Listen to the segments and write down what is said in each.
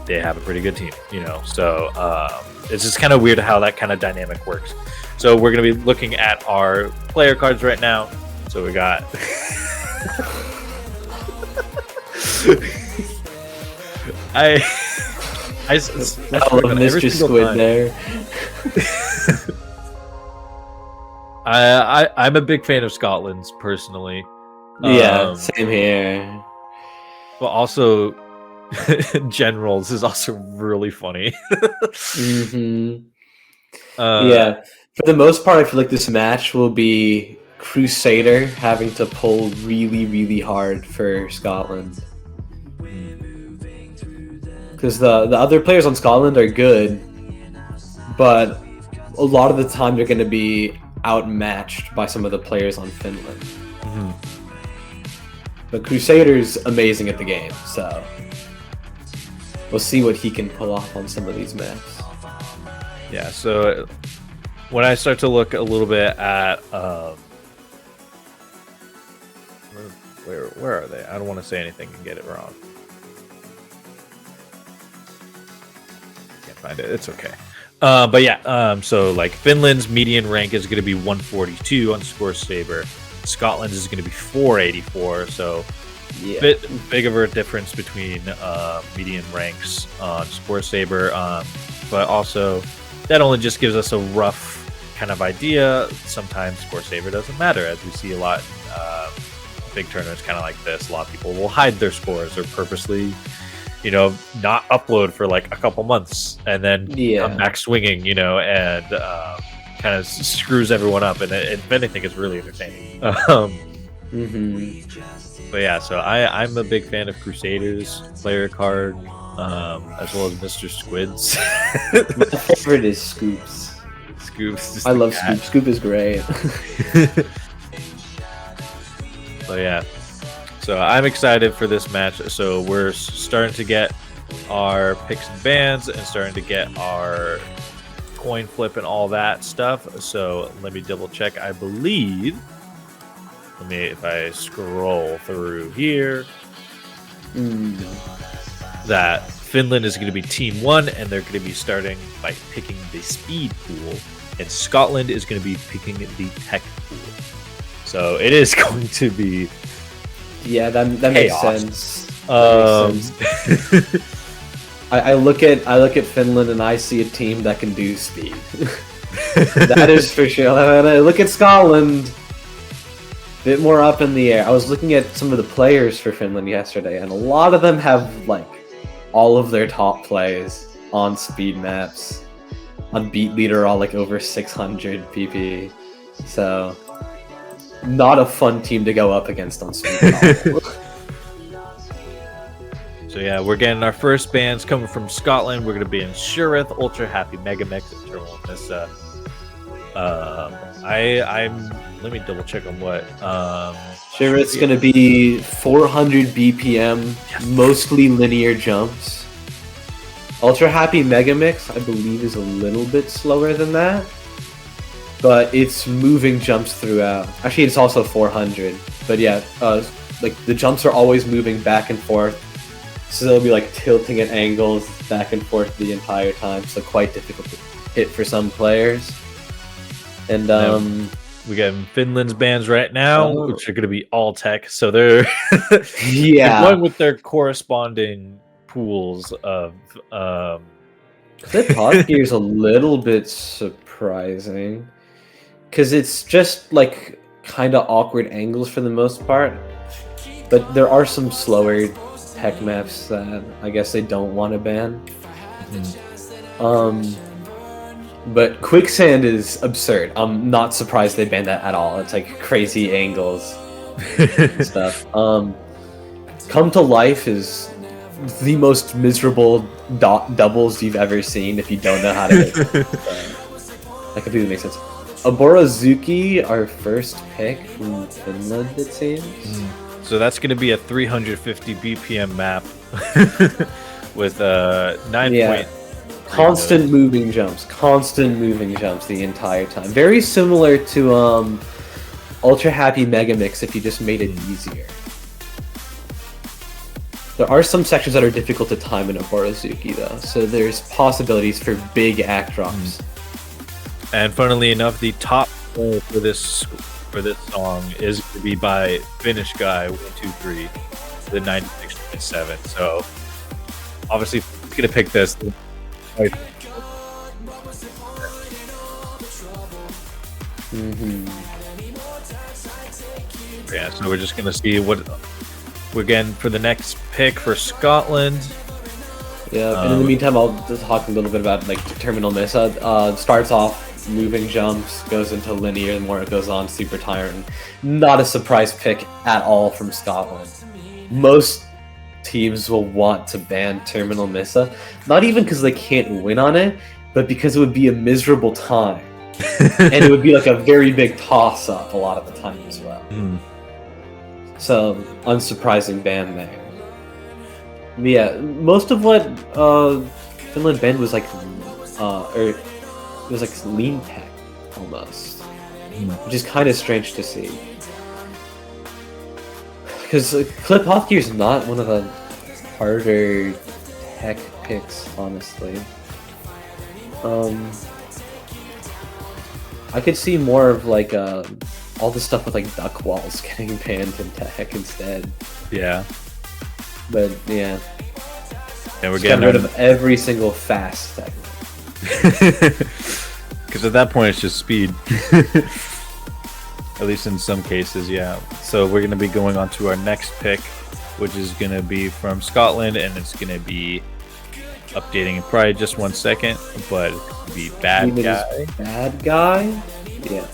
they have a pretty good team, you know. So it's just kind of weird how that kind of dynamic works. So we're going to be looking at our player cards right now. So we got I love Mr. Squid there. I'm a big fan of Scotland's personally. Yeah, same here. But also, Generals is also really funny. Yeah, for the most part, I feel like this match will be Crusader having to pull really, really hard for Scotland. Because the other players on Scotland are good, but a lot of the time they're going to be outmatched by some of the players on Finland. But Crusader's amazing at the game, so we'll see what he can pull off on some of these maps. Yeah, so when I start to look a little bit at where are they? I don't want to say anything and get it wrong. Can't find it. It's okay. But yeah, so like Finland's median rank is going to be 142 on Score Saber. Scotland is going to be 484. So yeah, big of a difference between median ranks on Score Saber. But also that only just gives us a rough kind of idea. Sometimes Score Saber doesn't matter, as we see a lot in big tournaments kind of like this. A lot of people will hide their scores or purposely, you know, not upload for like a couple months and then come back swinging, you know, and kind of screws everyone up. And if anything, it's really entertaining. But yeah, so I'm a big fan of Crusaders player card, as well as Mr. Squid's. My favorite is Scoops. Scoops. I love Scoop. Scoop is great. So yeah, so I'm excited for this match. So we're starting to get our picks and bans and starting to get our coin flip and all that stuff. So let me double check. I believe, if I scroll through here, that Finland is going to be team 1 and they're going to be starting by picking the speed pool, and Scotland is going to be picking the tech pool. So it is going to be that makes sense. I look at Finland and I see a team that can do speed. That is for sure. And I look at Scotland, a bit more up in the air. I was looking at some of the players for Finland yesterday, and a lot of them have like all of their top plays on speed maps. On Beat Leader, all like over 600 PP. So not a fun team to go up against on speed. So yeah, we're getting our first bans coming from Scotland. We're going to be in Shurith, Ultra Happy Megamix, Eternal Nissa. Let me double check on what. Shurith's going to be 400 BPM, mostly linear jumps. Ultra Happy Megamix, I believe, is a little bit slower than that. But it's moving jumps throughout. Actually, it's also 400. But yeah, like the jumps are always moving back and forth. So they'll be like tilting at angles back and forth the entire time. So quite difficult to hit for some players. And we got Finland's bans right now, which are going to be all tech. So they're they're going with their corresponding pools of. The pod gear is a little bit surprising. Because it's just like kind of awkward angles for the most part, but there are some slower tech maps that I guess they don't want to ban. But Quicksand is absurd. I'm not surprised they banned that at all. It's like crazy angles and stuff. Come to Life is the most miserable doubles you've ever seen if you don't know how to hit it. That completely makes sense. Aborozuki, our first pick from Finland, it seems. So that's going to be a 350 BPM map with 9 constant moving jumps the entire time. Very similar to Ultra Happy Megamix if you just made it easier. There are some sections that are difficult to time in a Boruzuki though, so there's possibilities for big act drops. And funnily enough, the top goal for this song is going to be by Finnish guy 123, the 96.7. So obviously, he's going to pick this. Yeah, so we're just going to see what we're getting for the next pick for Scotland. Yeah, and in the meantime, I'll just talk a little bit about like Terminal Missa. Starts off moving jumps, goes into linear, the more it goes on, super tiring. Not a surprise pick at all from Scotland. Most teams will want to ban Terminal Missa, not even because they can't win on it, but because it would be a miserable time. And it would be like a very big toss-up a lot of the time as well. So, unsurprising ban there. But yeah, most of what Finland banned was like, it was like lean tech, almost. Which is kind of strange to see. Because Clip Hotkey is not one of the harder tech picks, honestly. I could see more of like all the stuff with like duck walls getting banned in tech instead. Yeah. But yeah. Yeah, we're getting rid of every single fast tech. Because at that point it's just speed. At least in some cases, yeah. So we're going to be going on to our next pick, which is going to be from Scotland, and it's going to be updating in probably just 1 second, but it's going to be Bad Guy. Bad Guy? Yeah.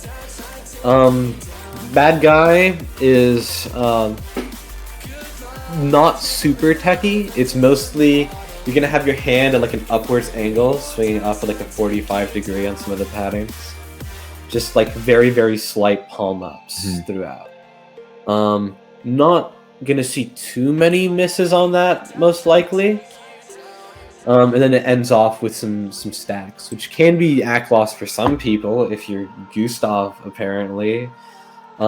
Bad Guy is not super techy. It's mostly you're gonna have your hand at like an upwards angle, swinging up at like a 45-degree on some of the patterns. Just like very, very slight palm ups throughout. Not gonna see too many misses on that, most likely. And then it ends off with some stacks, which can be act loss for some people if you're Gustav, apparently. We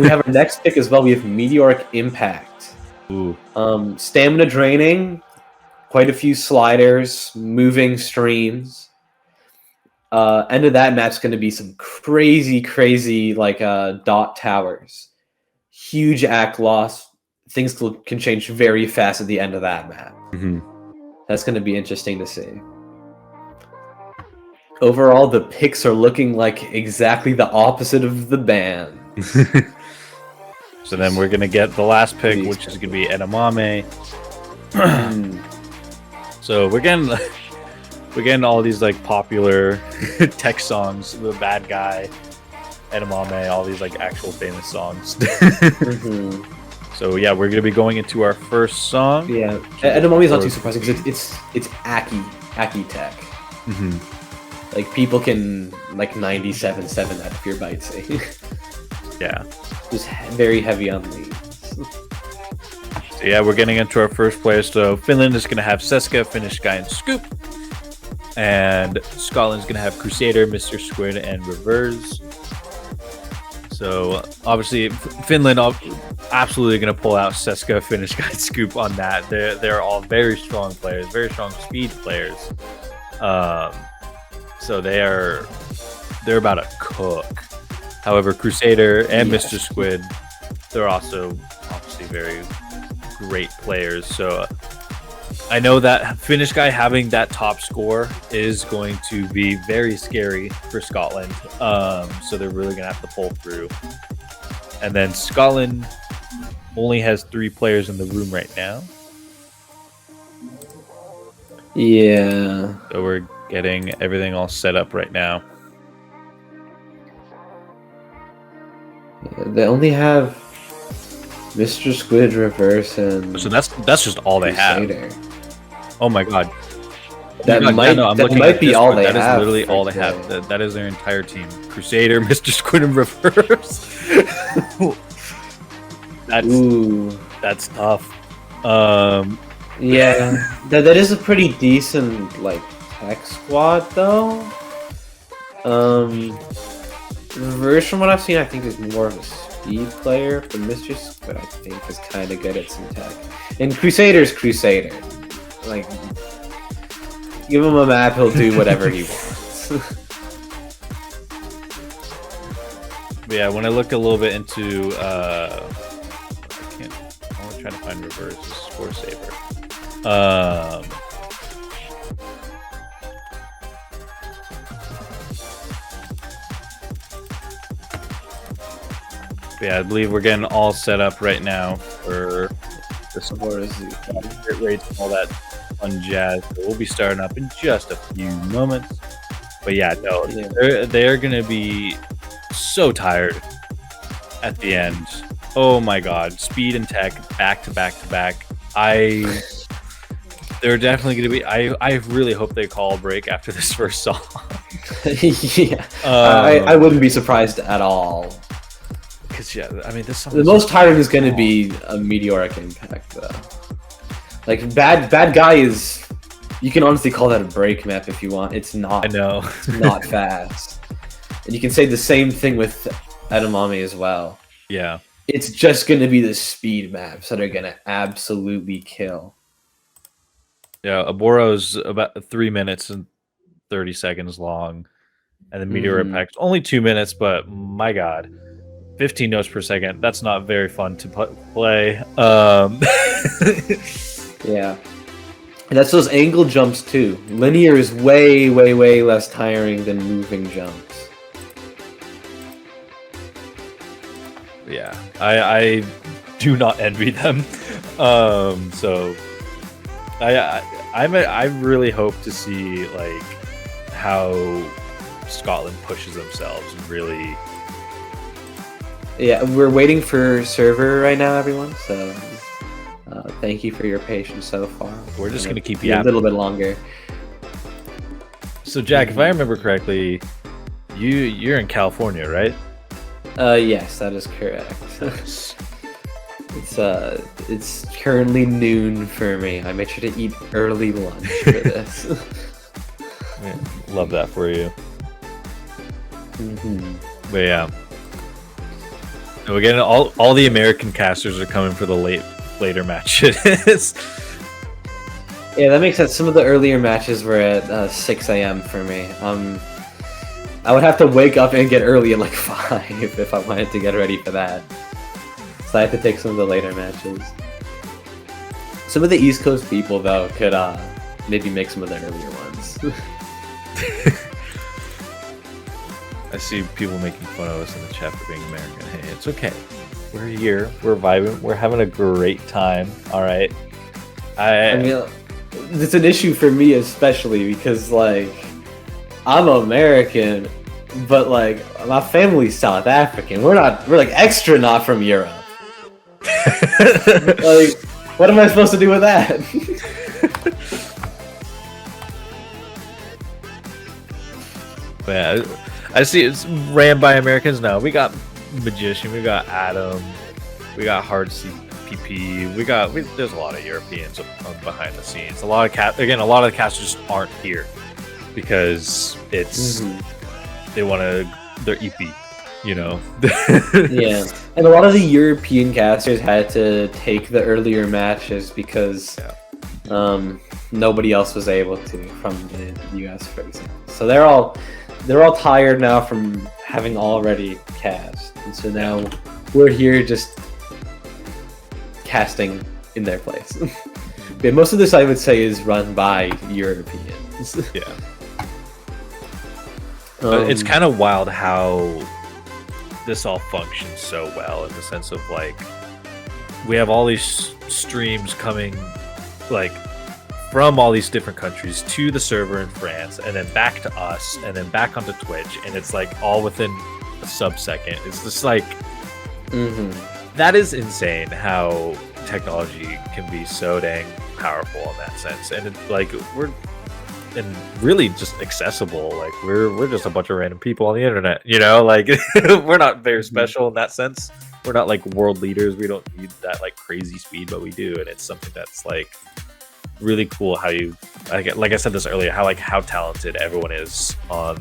have our next pick as well. We have Meteoric Impact. Ooh. Stamina draining, quite a few sliders, moving streams. End of that map's going to be some crazy like dot towers. Huge act loss. Things can change very fast at the end of that map. That's going to be interesting to see. Overall, the picks are looking like exactly the opposite of the ban. So then we're going to get the last pick, which is going to be Edamame. So we're getting all these like popular tech songs, The Bad Guy, Edamame, all these like actual famous songs. So yeah, we're gonna be going into our first song. Yeah, Edamame is not too surprising because it's Aki tech. Like people can like 97.7 that if you're bitesy. Yeah, just very heavy on leads. So yeah, we're getting into our first player. So Finland is gonna have Seska, Finnish guy, and Scoop. And Scotland's going to have Crusader, Mr. Squid, and Reverse. So, obviously, Finland absolutely going to pull out Seska, Finnish guy, and Scoop on that. They're all very strong players, very strong speed players. So they're about to cook. However, Crusader and Mr. Squid, they're also obviously very great players. So I know that Finnish guy having that top score is going to be very scary for Scotland. So they're really going to have to pull through. And then Scotland only has 3 players in the room right now. Yeah. So we're getting everything all set up right now. They only have Mr. Squid, Reverse, and so that's just all they Crusader. have. Oh my god. That might be all they have. That is literally all they have. That is their entire team. Crusader, Mr. Squid, and Reverse. That's tough. Yeah, that is a pretty decent like tech squad though. Reverse, from what I've seen, I think is more of a speed player for Mistress, but I think is kind of good at some tech. And Crusader's Crusader. Like, give him a map, he'll do whatever he wants. But yeah, when I look a little bit into, I want to try to find reverse Score Saber. Yeah, I believe we're getting all set up right now for the hit rates and all that fun jazz. So we'll be starting up in just a few moments. But yeah, no, they're going to be so tired at the end. Oh my god, speed and tech back to back to back. They're definitely going to be. I really hope they call a break after this first song. Yeah, I wouldn't be surprised at all. Because yeah, I mean, this song. The most tiring is going to be a Meteoric Impact, though. Like bad guy is. You can honestly call that a break map if you want. It's not. I know. It's not fast. And you can say the same thing with Edamame as well. Yeah. It's just going to be the speed maps that are going to absolutely kill. Yeah, Aboro's about 3 minutes and 30 seconds long. And the Meteor Impact's only 2 minutes, but my god. 15 notes per second. That's not very fun to play. Yeah. And that's those angle jumps too. Linear is way, way, way less tiring than moving jumps. Yeah, I do not envy them. So I really hope to see like how Scotland pushes themselves and really. Yeah, we're waiting for server right now, everyone. So thank you for your patience so far. We're just gonna keep you a little bit longer. So Jack, if I remember correctly, you're in California, right? Yes, that is correct. It's currently noon for me. I made sure to eat early lunch for this. Yeah, love that for you. But yeah. And we're getting all the American casters are coming for the later matches. Yeah, that makes sense. Some of the earlier matches were at 6 a.m. for me. I would have to wake up and get early at like 5 if I wanted to get ready for that. So I had to take some of the later matches. Some of the East Coast people though could maybe make some of the earlier ones. I see people making fun of us in the chat for being American. Hey, it's okay. We're here. We're vibing. We're having a great time. All right. I mean, it's an issue for me especially because like I'm American, but like my family's South African. We're like extra not from Europe. Like, what am I supposed to do with that? Yeah. I see it's ran by Americans now. We got Magician, we got Adam, we got Hard CPP, there's a lot of Europeans behind the scenes. A lot of the casters aren't here because it's they're EP, you know. Yeah, and a lot of the European casters had to take the earlier matches because nobody else was able to from the US, for example. So they're all tired now from having already cast, and so now we're here just casting in their place. But most of this, I would say, is run by Europeans. Yeah. But it's kind of wild how this all functions so well in the sense of like we have all these streams coming like from all these different countries to the server in France and then back to us and then back onto Twitch, and it's like all within a sub-second. It's just like that is insane how technology can be so dang powerful in that sense, and it's like we're really just accessible. Like we're just a bunch of random people on the internet, you know, like we're not very special in that sense. We're not like world leaders. We don't need that like crazy speed, but we do, and it's something that's like really cool how you like I said this earlier, how talented everyone is on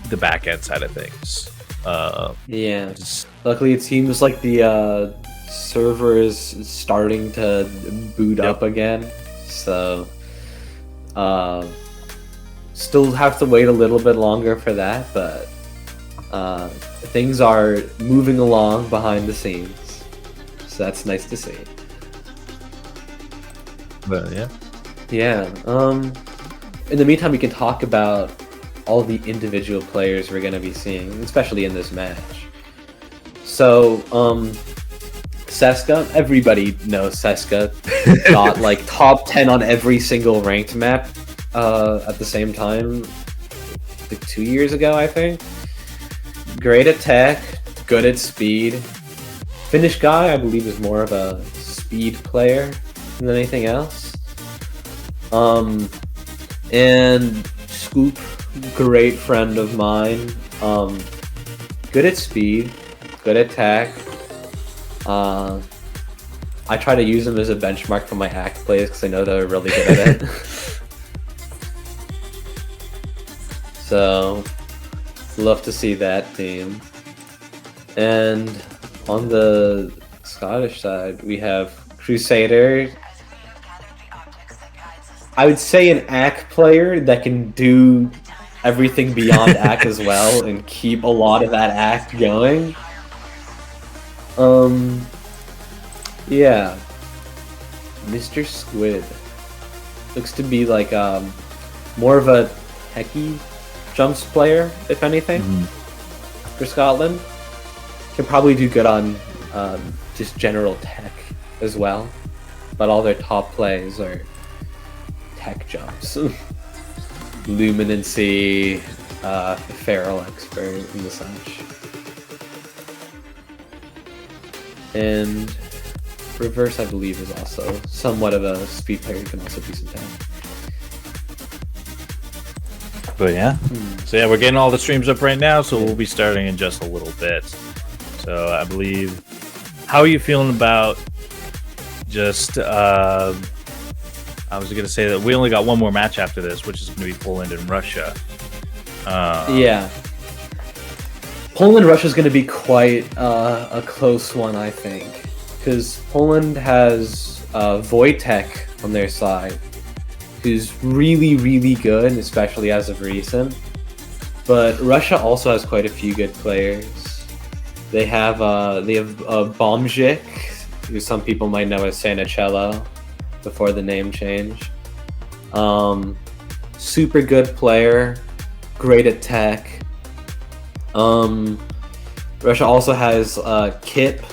the back end side of things. Yeah. Just, Luckily, it seems like the server is starting to boot up again. So, still have to wait a little bit longer for that, but things are moving along behind the scenes. So that's nice to see. but yeah. Yeah. In the meantime, we can talk about all the individual players we're going to be seeing, especially in this match. So, Seska, everybody knows Seska got like top 10 on every single ranked map at the same time, like 2 years ago, I think. Great at tech, good at speed. Finnish guy, I believe, is more of a speed player than anything else. And Scoop, great friend of mine. Good at speed, good at tech. I try to use them as a benchmark for my act plays because I know they're really good at it. So, love to see that team. And on the Scottish side, we have Crusader. I would say an act player that can do everything beyond act as well and keep a lot of that act going. Yeah. Mr. Squid looks to be like more of a techie jumps player, if anything, for Scotland. Can probably do good on just general tech as well, but all their top plays are tech jumps. Luminancy, Feral Expert, and the such. And Reverse, I believe, is also somewhat of a speed player who can also do some tech. But yeah. So yeah, we're getting all the streams up right now, so we'll be starting in just a little bit. So I believe, how are you feeling about just, I was going to say that we only got one more match after this, which is going to be Poland and Russia. Yeah. Poland-Russia is going to be quite a close one, I think. Because Poland has Wojtek on their side, who's really, really good, especially as of recent. But Russia also has quite a few good players. They have Bomzik, who some people might know as Sanicello before the name change. Super good player, great at tech. Russia also has Kip,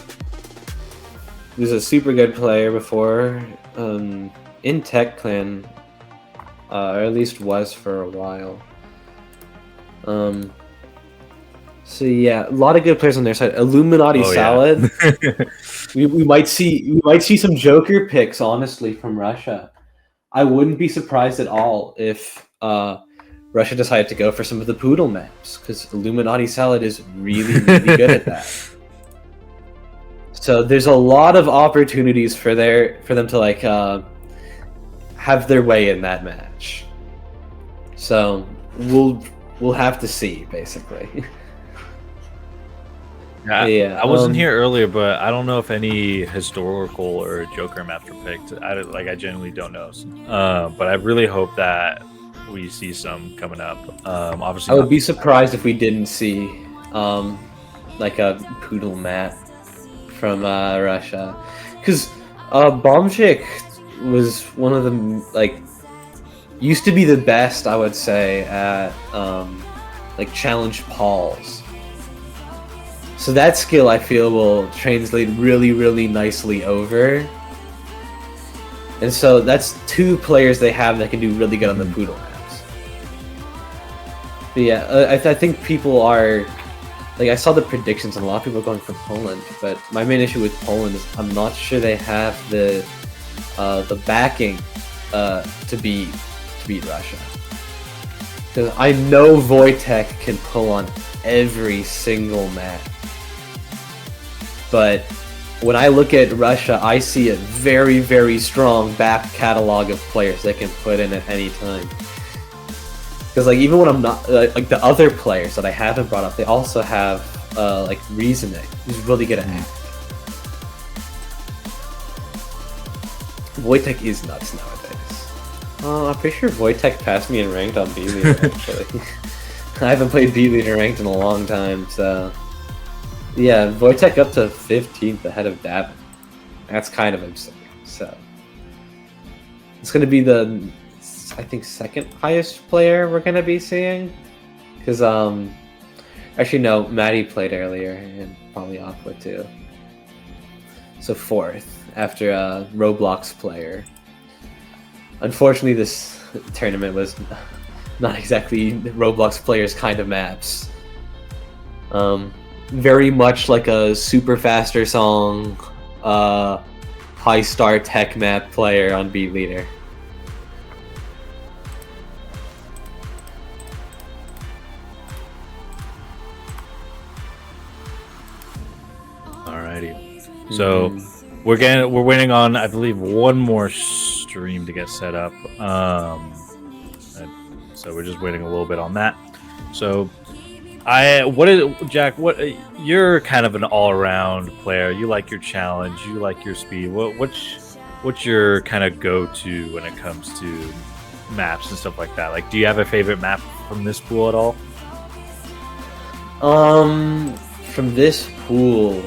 who's a super good player before, in Tech Clan, or at least was for a while. So yeah, a lot of good players on their side. Illuminati Salad. we might see some Joker picks, honestly, from Russia. I wouldn't be surprised at all if Russia decided to go for some of the Poodle maps, because Illuminati Salad is really, really good at that. So there's a lot of opportunities for them to like have their way in that match. So we'll have to see, basically. Yeah, I wasn't here earlier, but I don't know if any historical or Joker maps were picked. I genuinely don't know. But I really hope that we see some coming up. Obviously, I would be surprised if we didn't see like a Poodle map from Russia, because Bomzik was one of them, like, used to be the best, I would say, at like challenge Pauls. So that skill, I feel, will translate really, really nicely over. And so that's two players they have that can do really good on the Poodle maps. But yeah, I think people are... Like, I saw the predictions and a lot of people are going for Poland, but my main issue with Poland is I'm not sure they have the backing to beat Russia. Because I know Wojtek can pull on every single map. But when I look at Russia, I see a very, very strong back catalog of players they can put in at any time. Because like even when I'm not like the other players that I haven't brought up, they also have like reasoning. He's really good at act. Wojtek is nuts nowadays. I'm pretty sure Wojtek passed me in ranked on Beat Leader, actually. I haven't played Beat Leader ranked in a long time, so... Yeah, Wojtek up to 15th ahead of Davin. That's kind of absurd, so... It's going to be the, I think, second highest player we're going to be seeing. Because, actually, no, Maddie played earlier, and probably Aqua, too. So 4th, after a Roblox player. Unfortunately, this tournament was not exactly Roblox players' kind of maps. Very much like a Super Faster Song, high star tech map player on Beat Leader. Alrighty. So we're waiting on, I believe, one more stream to get set up. So we're just waiting a little bit on that. So Jack, you're kind of an all-around player. You like your challenge, you like your speed. What's your kind of go-to when it comes to maps and stuff like that? Like, do you have a favorite map from this pool at all? From this pool,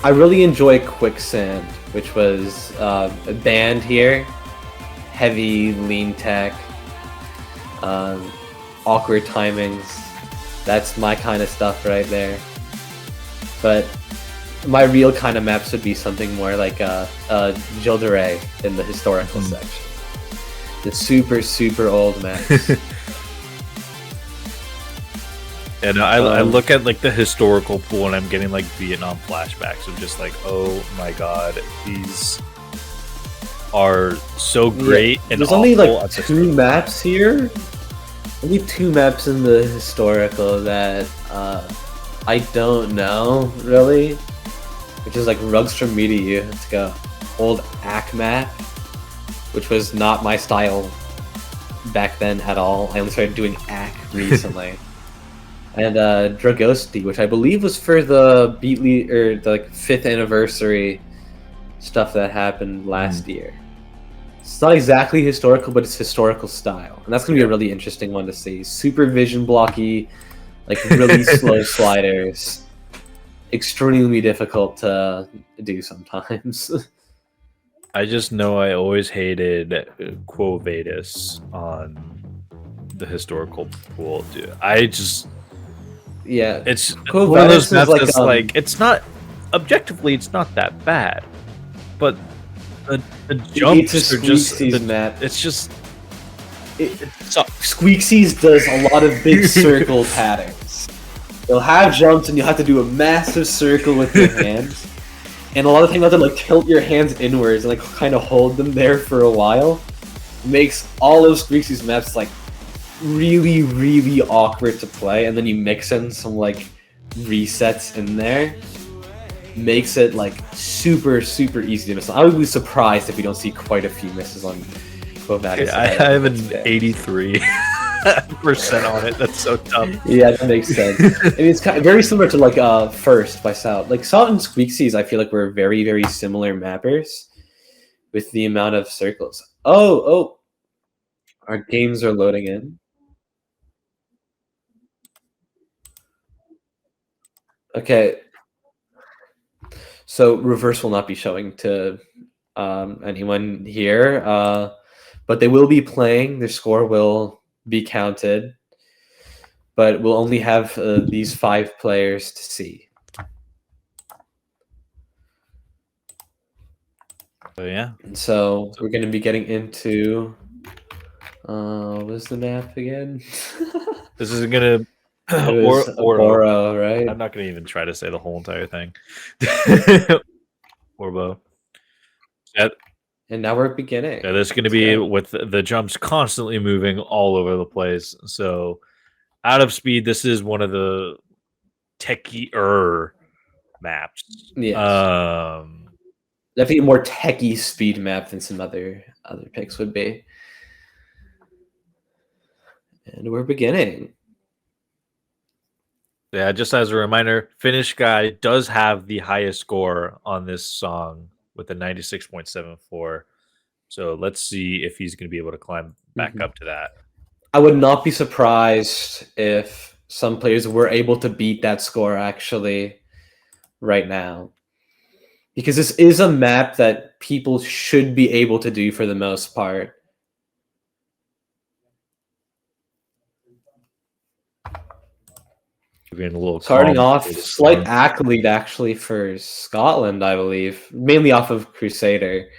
I really enjoy Quicksand, which was banned here. Heavy lean tech, awkward timings. That's my kind of stuff right there. But my real kind of maps would be something more like Gilles de Rais in the historical section. The super old maps. And I look at like the historical pool and I'm getting like Vietnam flashbacks of just like, oh my god, these are so great. Yeah, and there's only like 2 maps here. Only 2 maps in the historical that I don't know really, which is like Rugs from Me to You. It's like a old ACK map, which was not my style back then at all. I only started doing ACK recently. And Dragosti, which I believe was for the the like 5th anniversary stuff that happened last year. It's not exactly historical, but it's historical style, and that's gonna be a really interesting one to see. Super vision blocky, like really slow sliders, extremely difficult to do sometimes. I just know I always hated Quo Vadis on the historical pool, dude. Yeah, it's Quo one of Vadis those maps is that's like, it's not objectively, it's not that bad, but the jumps are just map. It's just Squeaksies does a lot of big circle patterns. You'll have jumps and you'll have to do a massive circle with your hands, and a lot of times you have to like tilt your hands inwards and like kind of hold them there for a while. Makes all of Squeaksies maps like really awkward to play, and then you mix in some like resets in there. Makes it like super easy to miss. I would be surprised if we don't see quite a few misses on Quo Vadis. I have an 83% on it. That's so dumb. Yeah, that makes sense. I mean, it's kind of very similar to like First by Salt. Like Salt and Squeaksies, I feel like we're very similar mappers with the amount of circles. Oh, our games are loading in. Okay. So reverse will not be showing to anyone here, but they will be playing. Their score will be counted, but we'll only have these 5 players to see. So yeah. So we're going to be getting into what's the map again? This is gonna Oro, right? I'm not gonna even try to say the whole entire thing. Orbo. And now we're beginning. Yeah, there's going to be with the jumps constantly moving all over the place. So, out of speed, this is one of the techie-er maps. Yes. Definitely a more techie speed map than some other picks would be. And we're beginning. Yeah, just as a reminder, Finnish guy does have the highest score on this song with a 96.74. So let's see if he's going to be able to climb back up to that. I would not be surprised if some players were able to beat that score actually right now. Because this is a map that people should be able to do for the most part. Getting a little Starting calm off, before the slight storm. accolade actually for Scotland, I believe. Mainly off of Crusader.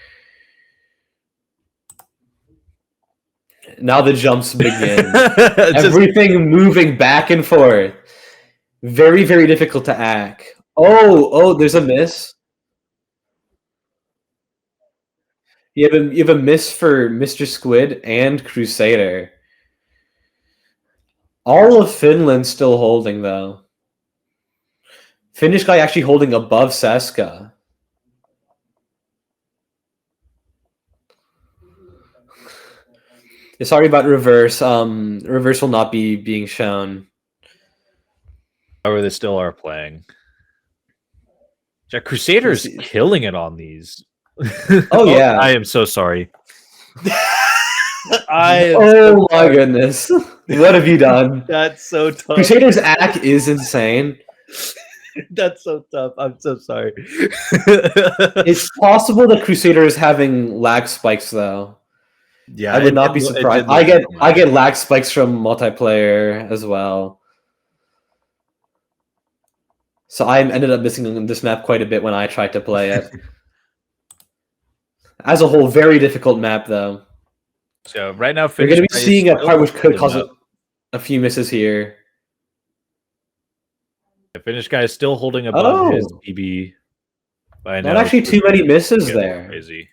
Now the jumps begin. Everything moving back and forth. Very, very difficult to act. Oh, there's a miss. You have a miss for Mr. Squid and Crusader. All of Finland still holding though. Finnish guy actually holding above Seska. Sorry about reverse. Reverse will not be being shown. However, they still are playing. Yeah, Crusader is killing it on these. Oh yeah. I am so sorry. Oh my goodness. What have you done? That's so tough. Crusader's act is insane. That's so tough. I'm so sorry. It's possible that Crusader is having lag spikes though. Yeah, I would not be surprised. I get lag spikes from multiplayer as well. So I ended up missing this map quite a bit when I tried to play it. As a whole, very difficult map though. So right now, we're going to be seeing a part which could cause a few misses here. The Finnish guy is still holding above his BB. Not actually too many misses there. Crazy.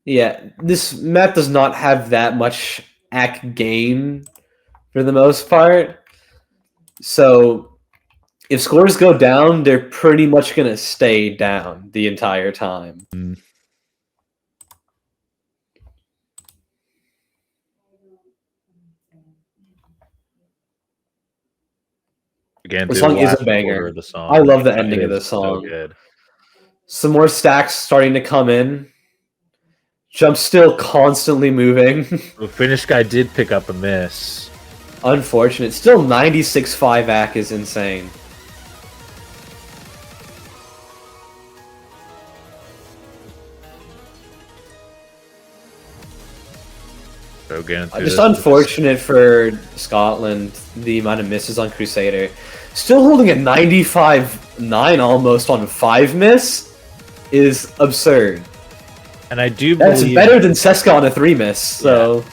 Yeah, this map does not have that much act gain for the most part. So if scores go down, they're pretty much going to stay down the entire time. Again, the song is a banger. I love the ending of this song. So good. Some more stacks starting to come in. Jump still constantly moving. The Finnish guy did pick up a miss. Unfortunate. Still 96.5 AC is insane. So again, just unfortunate for Scotland, the amount of misses on Crusader. Still holding a 95.9 almost on 5 miss is absurd. And I do believe that's better than Seska on a 3 miss. So yeah.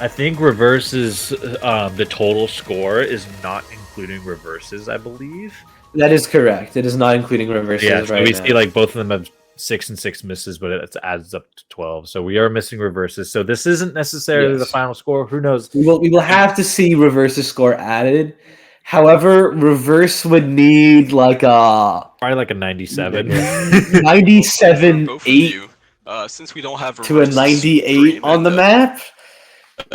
I think reverses the total score is not including reverses, I believe. That is correct. It is not including reverses. Yeah, so we see like both of them have 6 and 6 misses, but it adds up to 12. So we are missing reverses. So this isn't necessarily the final score. Who knows? We will have to see reverses score added. However, reverse would need like probably like a 97. 97.8 since we don't have to a 98 on the map,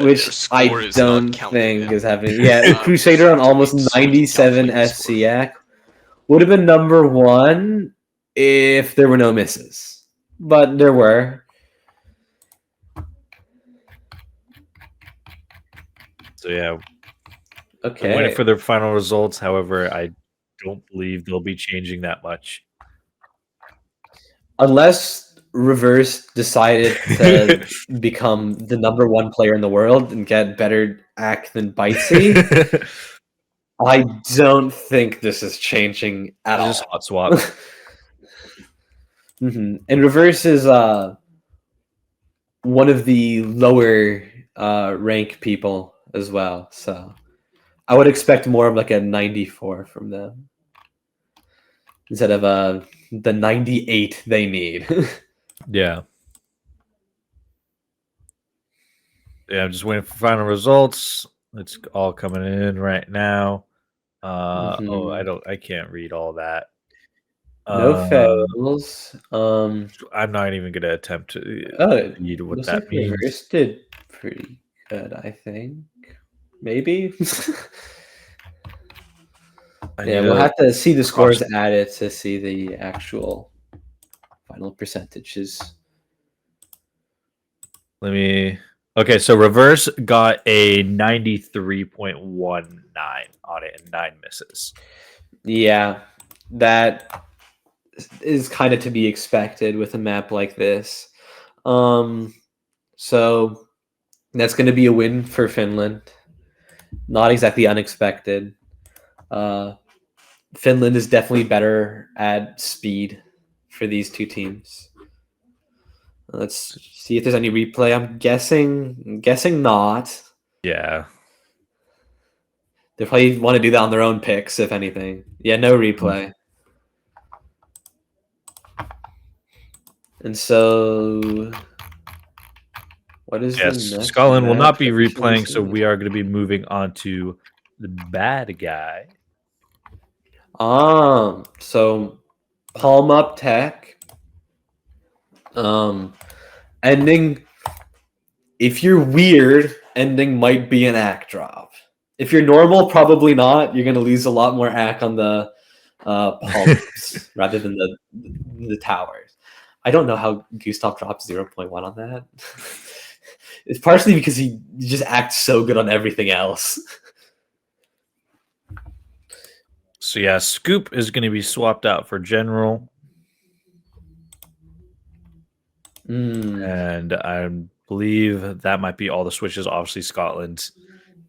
which I don't think is happening. Yeah, Crusader on almost 97 SCAC would have been number 1 if there were no misses, but there were. So yeah. Okay. I'm waiting for their final results. However, I don't believe they'll be changing that much. Unless Reverse decided to become the number 1 player in the world and get better act than Bitesy, I don't think this is changing at all. Just hot swap. And Reverse is one of the lower rank people as well, so I would expect more of like a 94 from them instead of the 98 they need. Yeah. Yeah, I'm just waiting for final results. It's all coming in right now. Oh, I can't read all that. No fails. I'm not even gonna attempt to read what that means. Reverse did pretty good, I think. maybe. I Yeah, need we'll to have to see the cross- scores added to see the actual final percentages. Let me. Okay, so reverse got a 93.19 on it and 9 misses. Yeah, that is kind of to be expected with a map like this. So that's going to be a win for Finland. Not exactly unexpected. Finland is definitely better at speed for these two teams. Let's see if there's any replay. I'm guessing not. Yeah. They probably want to do that on their own picks, if anything. Yeah, no replay. And so, what is Yes, the next Scotland will not match be that we should replaying, so see? we are going to be moving on to the bad guy. So palm up tech. Ending. If you're weird, ending might be an act drop. If you're normal, probably not. You're gonna lose a lot more act on the palms rather than the towers. I don't know how Gustav dropped 0.1 on that. It's partially because he just acts so good on everything else. So yeah, Scoop is going to be swapped out for General. And I believe that might be all the switches. Obviously, Scotland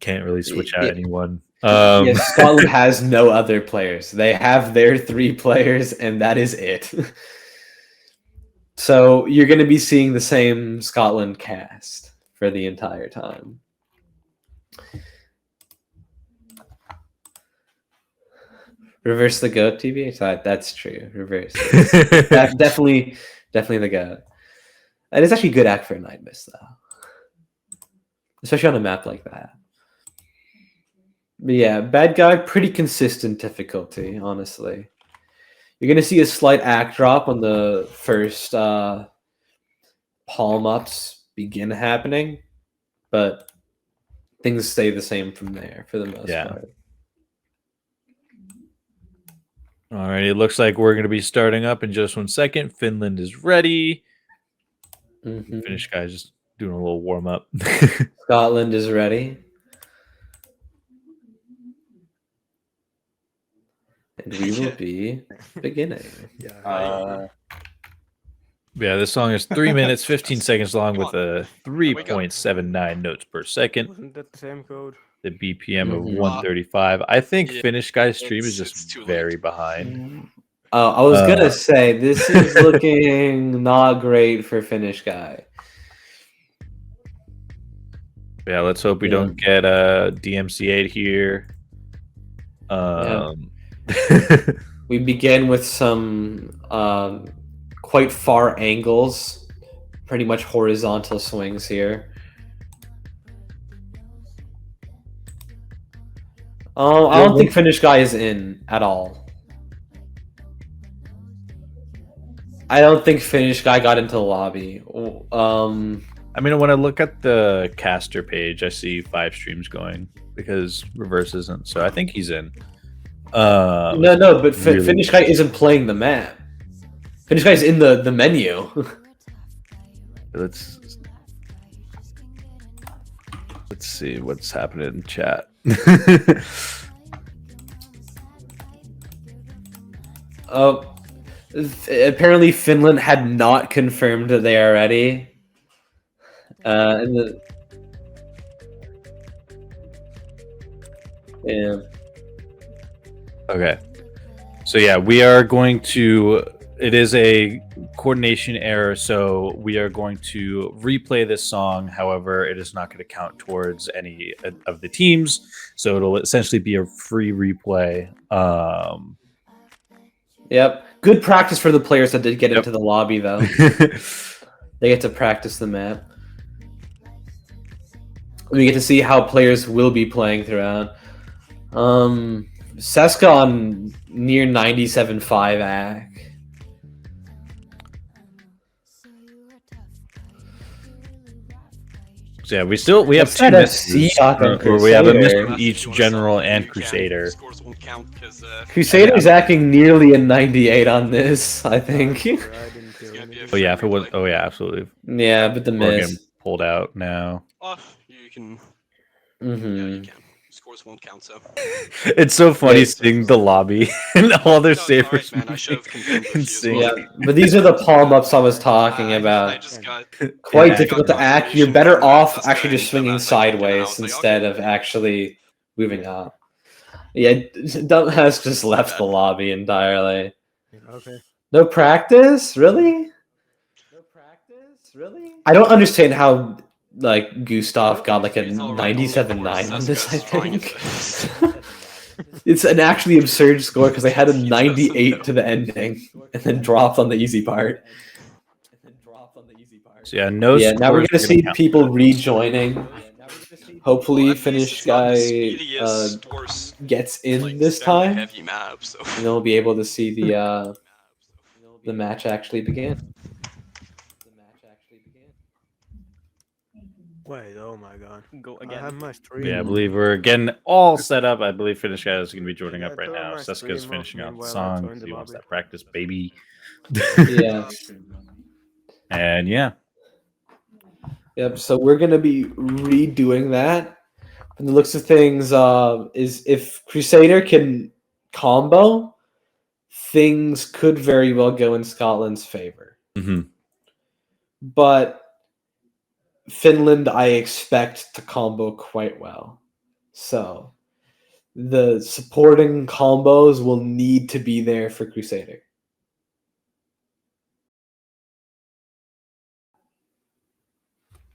can't really switch out anyone. Yes, Scotland has no other players. They have their 3 players, and that is it. So you're going to be seeing the same Scotland cast for the entire time. Reverse the goat, TV. That's true. Reverse. definitely the goat. And it's actually good act for a night miss, though, especially on a map like that. But yeah, bad guy, pretty consistent difficulty, honestly. You're going to see a slight act drop when the first palm ups begin happening, but things stay the same from there for the most part. All right, it looks like we're going to be starting up in just 1 second. Finland is ready. Finnish guy just doing a little warm up. Scotland is ready. And we will be beginning. Yeah, this song is 3 minutes, 15 seconds long with a 3.79 notes per second. Wasn't that the same code? The BPM of 135. I think Finnish guy's stream is just very behind. I was going to say, this is looking not great for Finnish guy. Yeah, let's hope we don't get a DMCA here. We begin with some quite far angles, pretty much horizontal swings here. I don't think Finnish guy is in at all. I don't think Finnish guy got into the lobby. I mean, when I look at the caster page, I see 5 streams going because reverse isn't. So I think he's in. No, but Finnish guy isn't playing the map. Finnish guy's in the menu. Let's see what's happening in chat. Apparently Finland had not confirmed that they are ready. Yeah. Okay. So yeah, we are going to. It is a coordination error, so we are going to replay this song. However, it is not going to count towards any of the teams, so it'll essentially be a free replay. Yep. Good practice for the players that did get into the lobby, though. They get to practice the map. We get to see how players will be playing throughout. Seska on near 97.5 AC. So yeah, we have What's two that FC misses, on or we have a miss Crusader? from each general and Crusader. Crusader's acting nearly a 98 on this, I think. Oh yeah, if it was, oh yeah, absolutely. Yeah, but the Oregon miss. pulled out now. Oh, you can. Mm-hmm. Yeah, you can. Scores won't count, so. It's so funny Yeah. seeing the lobby and all their No, it's alright, sabers. man. I should have confirmed with you as Insane. well. Yeah, but these are the palm ups I was talking I about. just got. Quite Yeah, difficult to act. You're better off actually just swinging sideways instead of actually moving up. Yeah, Dump has just left the lobby entirely. Okay. No practice? Really? I don't understand how like Gustav got like a 97.9 on this, I think. It's an actually absurd score because they had a 98 to the ending and then dropped on the easy part. So yeah, no. Yeah, now we're scores gonna see count. people rejoining. Hopefully, Finnish guy gets in this time, Heavy map, so. and we'll be able to see the match actually begin. Wait, oh my god. Go I again. have my stream. Yeah, I believe we're getting all set up. I believe Finnish guy is going to be joining up Yeah, right turn now. my Seska's stream off finishing out the meanwhile I song. join the He wants lobby. that practice, baby. Yeah. And yeah, Yep. So we're gonna be redoing that. From the looks of things, is if Crusader can combo, things could very well go in Scotland's favor. Mhm. But Finland, I expect to combo quite well. So the supporting combos will need to be there for Crusader.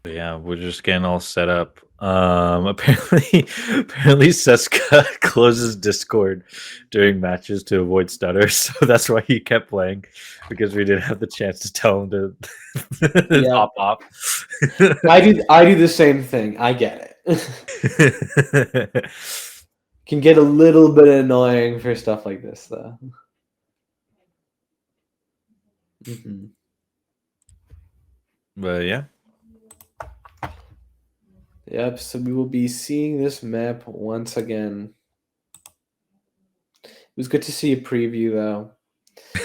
But yeah, we're just getting all set up. Apparently Seska closes Discord during matches to avoid stutters, so that's why he kept playing, because we didn't have the chance to tell him to Yeah. hop off. I do the same thing. I get it. Can get a little bit annoying for stuff like this, though. Mm-hmm. But yeah. Yep, so we will be seeing this map once again. It was good to see a preview, though.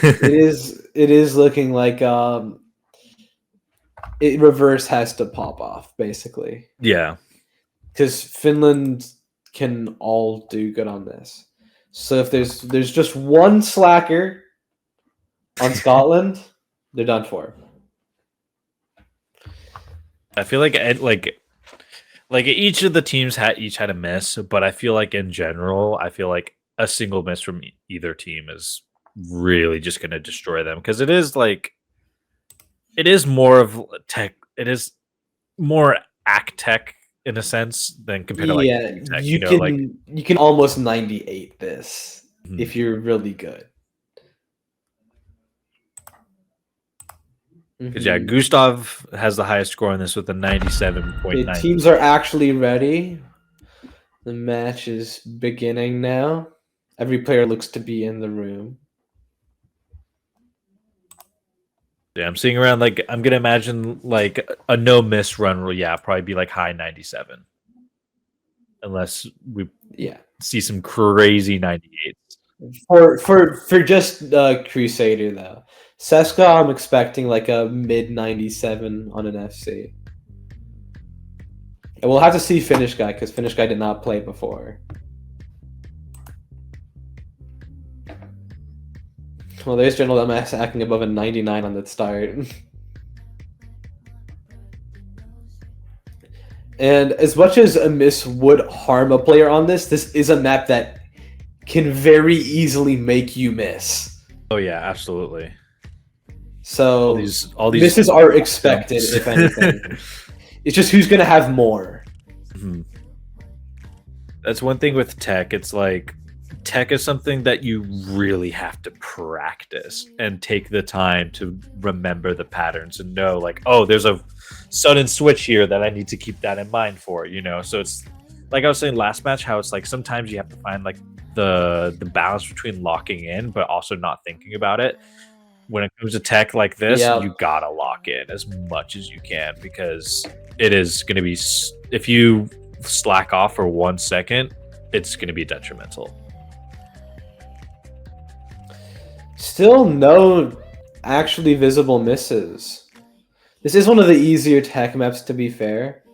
It is looking like it reverse has to pop off, basically. Yeah. Because Finland can all do good on this. So if there's just one slacker on Scotland, they're done for. I feel like each of the teams had a miss, but I feel like in general, I feel like a single miss from either team is really just going to destroy them, because it is more of tech. It is more act tech in a sense than compared to like tech, you can almost 98 this Mhm. if you're really good. Because yeah, Gustav has the highest score on this with a 97.9. The teams are actually ready. The match is beginning now. Every player looks to be in the room. Yeah, I'm seeing around I'm gonna imagine like a no miss run will probably be like high 97, unless we see some crazy 98s. For just Crusader though. Seska, I'm expecting like a mid 97 on an FC. And we'll have to see Finnish guy, because Finnish guy did not play before. Well, there's General MS acting above a 99 on the start. And as much as a miss would harm a player on this is a map that can very easily make you miss. Oh yeah, absolutely. So all these misses are expected, if anything. It's just who's gonna have more. Mm-hmm. That's one thing with tech. It's like tech is something that you really have to practice and take the time to remember the patterns and know, like, oh, there's a sudden switch here that I need to keep that in mind for, So it's like I was saying last match, how it's like sometimes you have to find like the balance between locking in but also not thinking about it. When it comes to tech like this, you gotta lock in as much as you can, because it is going to be, if you slack off for 1 second, it's going to be detrimental. Still no actually visible misses. This is one of the easier tech maps, to be fair.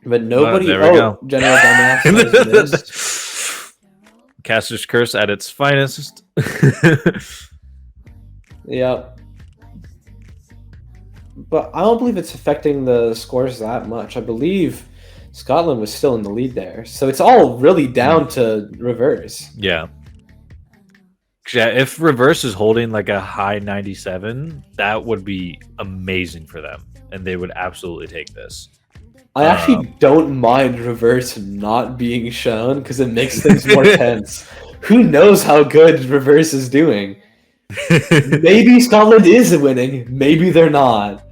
But nobody... there we go. General Dumbass has missed. Caster's Curse at its finest. Yep. But I don't believe it's affecting the scores that much. I believe Scotland was still in the lead there. So it's all really down to reverse. Yeah. Yeah, if reverse is holding like a high 97, that would be amazing for them. And they would absolutely take this. I actually don't mind reverse not being shown because it makes things more tense. Who knows how good reverse is doing? Maybe Scotland is winning. Maybe they're not.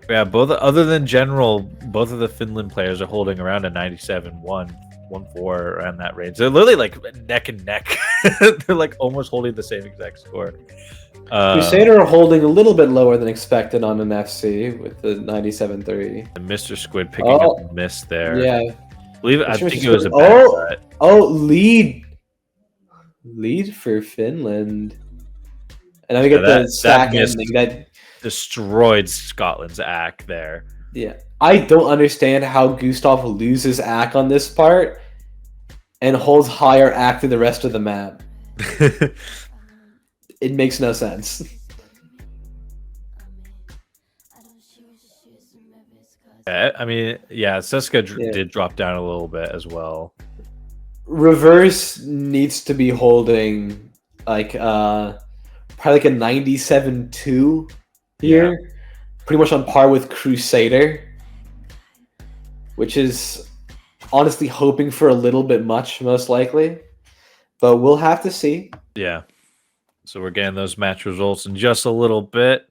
Yeah, both other than general, both of the Finland players are holding around a 97, 1-4 around that range. They're literally like neck and neck. They're like almost holding the same exact score. Crusader are holding a little bit lower than expected on an FC with the 97-3. And Mr. Squid picking up a miss there. Yeah. I think it was a bad cut. Lead for Finland. And then we get the stack ending that destroyed Scotland's act there. Yeah. I don't understand how Gustav loses act on this part and holds higher act through the rest of the map. It makes no sense. Yeah, I mean, yeah, Seska did drop down a little bit as well. Reverse needs to be holding like probably like a 97-2 here. Yeah. Pretty much on par with Crusader. Which is honestly hoping for a little bit much, most likely. But we'll have to see. Yeah. So we're getting those match results in just a little bit.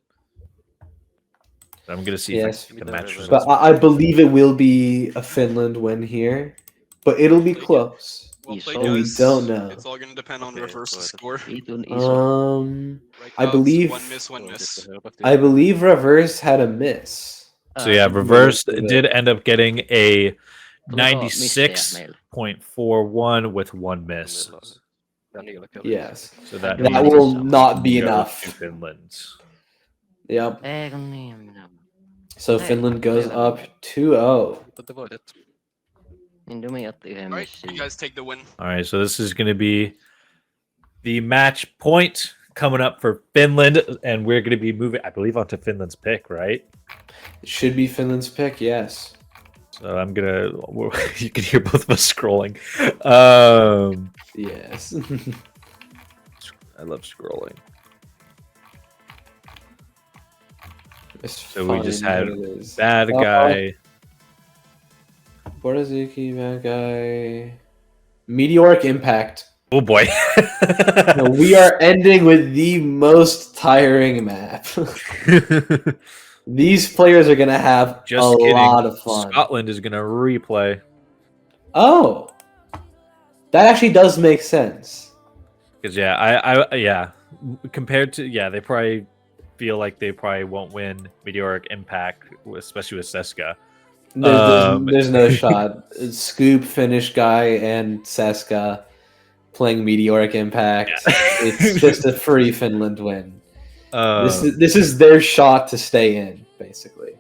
I'm going to see if I can get the match results. But I believe it will be a Finland win here. But it'll be close. Well, we don't know. It's all going to depend on reverse's score. I believe one miss. I believe reverse had a miss. So yeah, reverse did end up getting a 96.41 with 1 miss. Yes. So that will not be enough. Finland. Yep. So Finland goes up 2-0. Alright, you guys take the win. Alright, so this is going to be the match point coming up for Finland, and we're going to be moving, I believe, onto Finland's pick, right? It should be Finland's pick, yes. So I'm going to, you can hear both of us scrolling. Yes. I love scrolling. So we just had bad guy. Borazuki, bad guy. Meteoric Impact. Oh boy. We are ending with the most tiring map. These players are going to have lot of fun. Scotland is going to replay. Oh. That actually does make sense. Because, yeah, compared to, they probably feel like they probably won't win Meteoric Impact, especially with Seska. There's no shot. Scoop, Finnish guy, and Seska playing Meteoric Impact. Yeah. It's just a free Finland win. This is their shot to stay in, basically.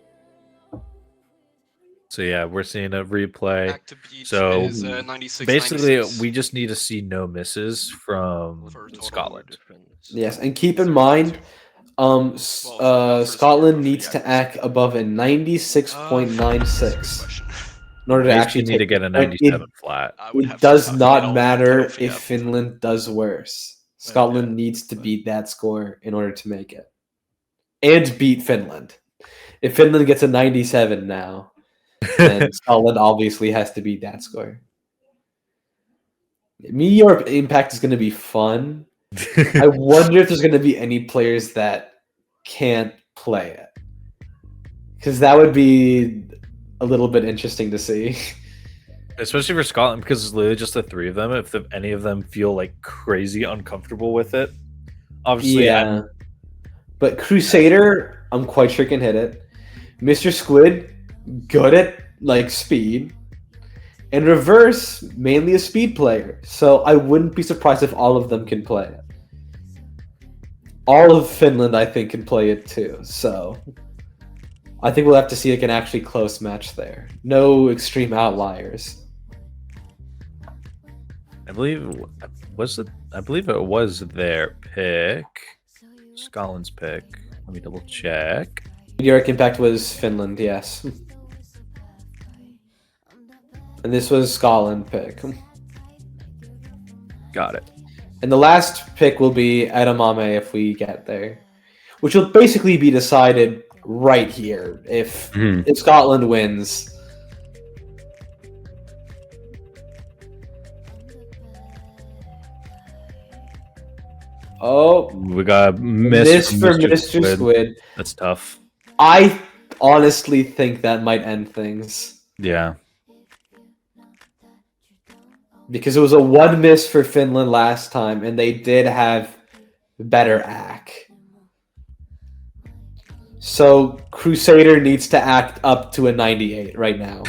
So yeah, we're seeing a replay. Back to Beat so is, 96, basically, 96. we just need to see no misses from Scotland. Yes, and keep in mind, Scotland needs to act above a 96.96 in order to actually need to get a 97 flat. It does not matter if Finland does worse. Scotland needs to beat that score in order to make it. And beat Finland. If Finland gets a 97 now, then Scotland obviously has to beat that score. Meteor Impact is going to be fun. I wonder if there's going to be any players that can't play it. Because that would be a little bit interesting to see. Especially for Scotland, because it's literally just the 3 of them. If any of them feel like crazy uncomfortable with it, obviously, But Crusader, I'm quite sure can hit it. Mr. Squid, good at like speed. And Reverse, mainly a speed player. So I wouldn't be surprised if all of them can play it. All of Finland, I think, can play it too. So I think we'll have to see like an actually close match there. No extreme outliers. I believe it was their pick. Scotland's pick. Let me double check. Meteoric Impact was Finland, yes. And this was Scotland pick. Got it. And the last pick will be Edamame if we get there. Which will basically be decided right here if Scotland wins. Oh, We got miss for Mr. Squid. That's tough. I honestly think that might end things. Yeah. Because it was a 1 miss for Finland last time, and they did have better act. So Crusader needs to act up to a 98 right now.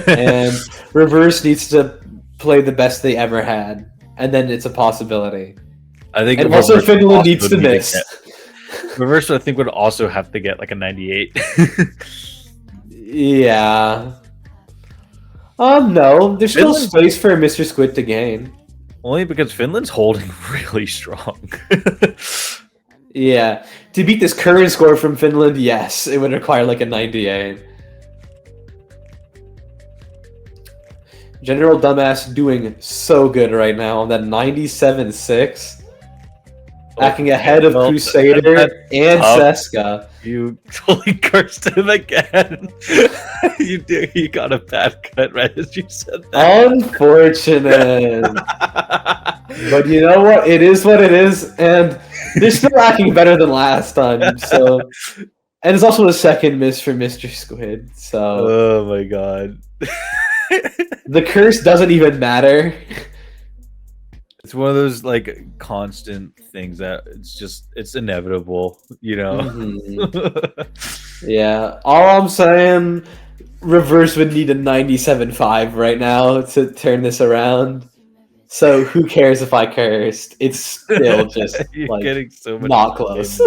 And Reverse needs to play the best they ever had. And then it's a possibility. I think And also Finland needs to miss. Reverse, I think, would also have to get like a 98. Yeah. No, there's still space for Mr. Squid to gain. Only because Finland's holding really strong. Yeah. To beat this current score from Finland, yes, it would require like a 98. General Dumbass doing so good right now on that 97-6. Acting ahead of Crusader and Seska. You totally cursed him again. You got a bad cut right as you said that. Unfortunate. But you know what? It is what it is, and they're still acting better than last time. So, and it's also a second miss for Mr. Squid. So, oh my god, the curse doesn't even matter. It's one of those like constant things that it's inevitable, you know. Mm-hmm. Yeah, all I'm saying, Reverse would need a 97.5 right now to turn this around. So who cares if I cursed? It's still just You're like getting so much not close.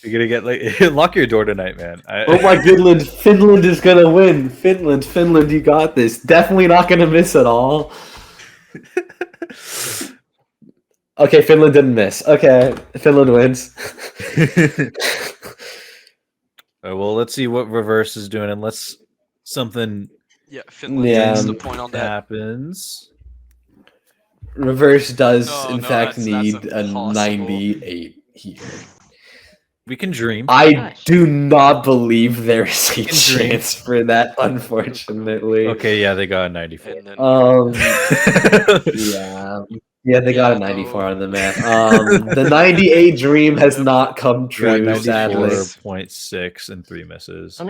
You're gonna get like lock your door tonight, man. Oh my goodness, Finland is gonna win. Finland, you got this. Definitely not gonna miss at all. Okay, Finland didn't miss. Okay, Finland wins. Well, let's see what Reverse is doing, unless something Finland gets the point on that. happens. Reverse does in fact that's need a impossible. 98 here. We can dream. I do not believe there's a chance for that, unfortunately. Okay, yeah, they got a 94. Yeah, they got a 94 on the math. The 98 dream has not come true, sadly. 94.6 and 3 misses. And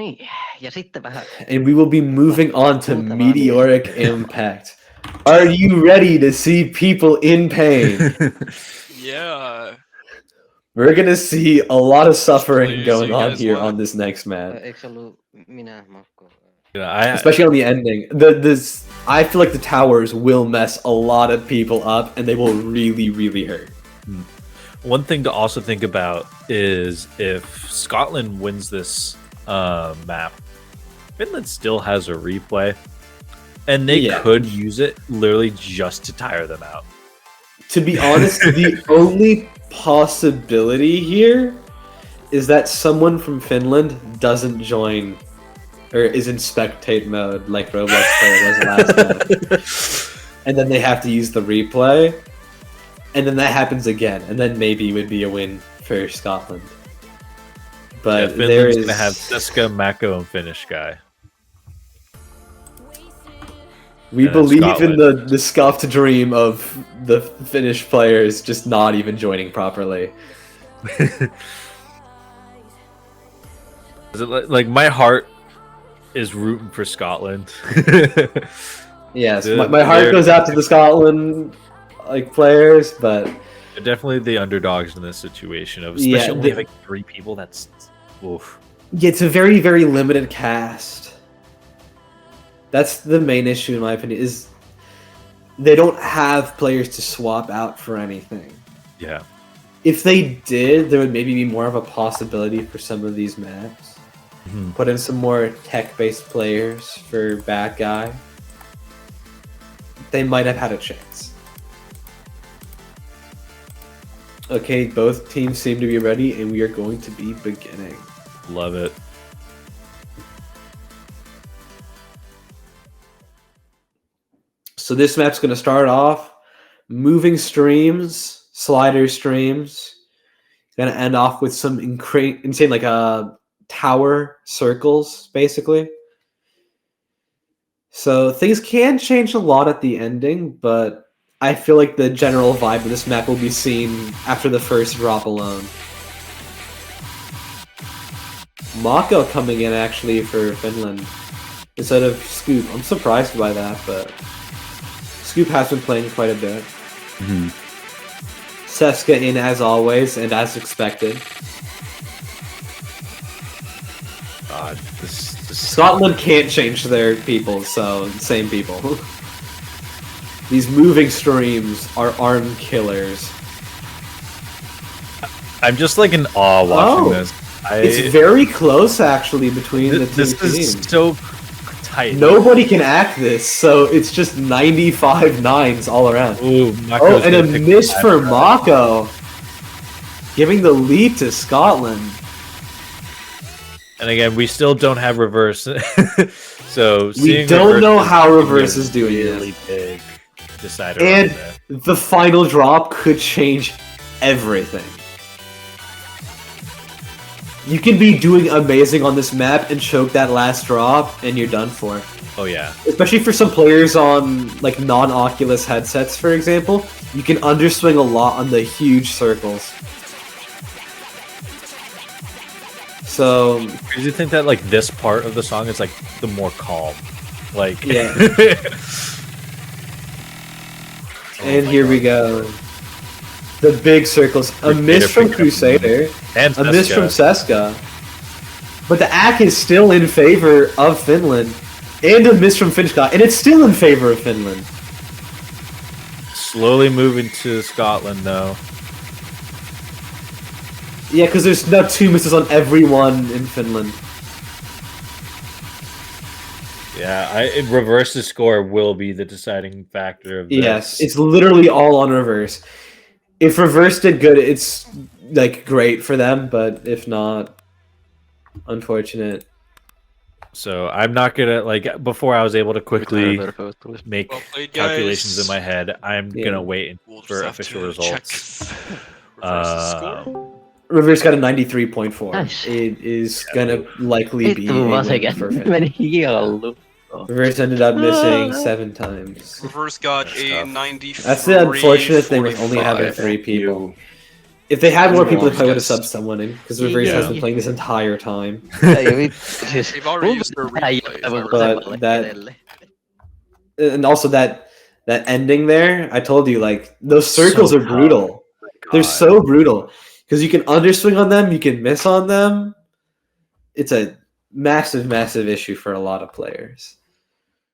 we will be moving on to Meteoric Impact. Are you ready to see people in pain? Yeah. We're gonna see a lot of suffering going on here on this next match. Especially on the ending. I feel like the towers will mess a lot of people up, and they will really, really hurt. One thing to also think about is if Scotland wins this map, Finland still has a replay, and they could use it literally just to tire them out. To be honest, the only possibility here is that someone from Finland doesn't join or is in spectate mode like Roblox player was last time. And then they have to use the replay. And then that happens again. And then maybe it would be a win for Scotland. But Finland's going to have Seska, Mako, and Finnish guy. We believe in the scuffed dream of the Finnish players just not even joining properly. Is it like my heart is rooting for Scotland? Yes, my heart goes out to the Scotland like players, but They're definitely the underdogs in this situation. Of Yeah, especially only the- having 3 people. That's oof. yeah, it's a very, very limited cast. That's the main issue, in my opinion, is they don't have players to swap out for anything. Yeah. If they did, there would maybe be more of a possibility for some of these maps. Mhm. Put in some more tech-based players for bad guy. They might have had a chance. Okay, both teams seem to be ready, and we are going to be beginning. Love it. So this map's going to start off moving streams, slider streams. Going to end off with some insane like tower circles, basically. So things can change a lot at the ending, but I feel like the general vibe of this map will be seen after the first drop alone. Mako coming in actually for Finland instead of Scoop. I'm surprised by that, but Scoop has been playing quite a bit. Seska in as always and as expected. God, this Scotland can't change their people, so same people. These moving streams are arm killers. I'm just like in awe watching this. It's very close actually between the two this teams. is so tight. Nobody can act this, so it's just 95 nines all around. Ooh, Oh, Mako's and a gonna pick miss the for five. Mako. Giving the lead to Scotland. And again, we still don't have reverse. So We seeing don't reverse know how is reverse is doing really it. big decider. And on that. the final drop could change everything. You can be doing amazing on this map and choke that last drop, and you're done for. Oh yeah, Especially for some players on like non-Oculus headsets, for example, you can underswing a lot on the huge circles. So do you think that like this part of the song is like the more calm, like Yeah. Oh and my here God. we go. The big circles. A miss from Crusader. and A miss from Seska. Seska. But the ACK is still in favor of Finland. And a miss from Finchcott. And it's still in favor of Finland. Slowly moving to Scotland though. Yeah, because there's now 2 misses on everyone in Finland. Yeah, reverse the score will be the deciding factor of this. Yes, it's literally all on reverse. If reverse did good, it's like great for them, but if not, unfortunate. So I'm not gonna like before I was able to quickly make Well played, calculations guys. in my head. I'm Yeah. gonna wait We'll just for have official to results. check reverse the score. Reverse got a 93.4. Nice. It is gonna likely be a Itu win masih kan for Finland. main gila. Reverse ended up missing 7 times. Reverse got That's a tough. 93. That's the unfortunate thing with only having 3 people. If they had more people, they probably would have subbed someone in, because Reverse has Yeah. been playing this entire time. They've already used their replay. But and also that ending there, I told you, like, those circles So are brutal. They're God. so brutal. Because you can underswing on them, you can miss on them. It's a massive, massive issue for a lot of players.